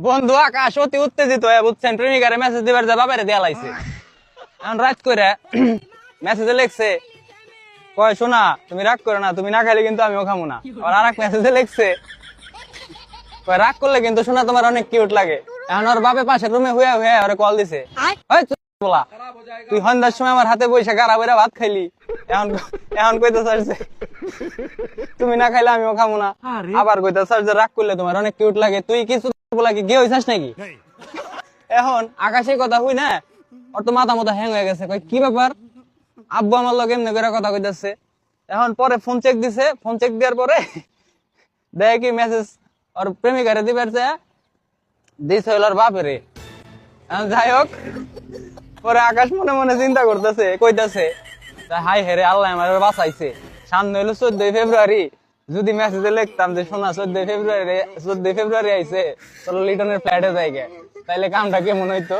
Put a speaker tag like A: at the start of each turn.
A: বন্ধু আকাশ অতি উত্তেজিত হয়ে বুঝছেন, প্রেমিকারে মেসেজ দিবার যা বাবারে দেয়া লাইছে। এখন রাত করে মেসেজে লিখছে, কয় শোনা তুমি রাগ করো না, তুমি না খাইলে কিন্তু আমিও খামো না। আর এক মেসেজে লিখছে, কয় রাগ করলে কিন্তু শোনা তোমার অনেক কিউট লাগে। এখন ওর বাপে পাশের রুমে হুয়া হুয়া ওরে কল দিছে, বলা তুই সন্ধ্যার সময় আমার হাতে বইসা গাড়া বইরা ভাত খাইলি, এখন এখন কইতে চাইছে তুমি না খাইলে আমিও খামো না। আবার কইতে চাইছে রাগ করলে তোমার অনেক কিউট লাগে। তুই কিছু বলা কি গে হইছাস নাকি? এখন আকাশের কথা হই না, ওর তো মাথা মতো হ্যাং হয়ে গেছে। কই কি ব্যাপার, আব্বু আমার লগে এমনি করে কথা কইতাছে। এখন পরে ফোন চেক দিছে, ফোন চেক দেওয়ার পরে দেখে কি মেসেজ ওর প্রেমিকারে দিবার দিস হইল ওর বাপেরে। যাই হোক, পরে আকাশ মনে মনে চিন্তা করতেছে, কইতাছে হাই হেরে আল্লাহ আমার বাঁচাইছে। সামনে হইলো 14 ফেব্রুয়ারি, যদি মেসেজে লিখতাম যে শোনা 14 ফেব্রুয়ারি আইছে, চলো লিটনের ফ্ল্যাটে যাই গে, তাইলে কামটা কেমন হইতো।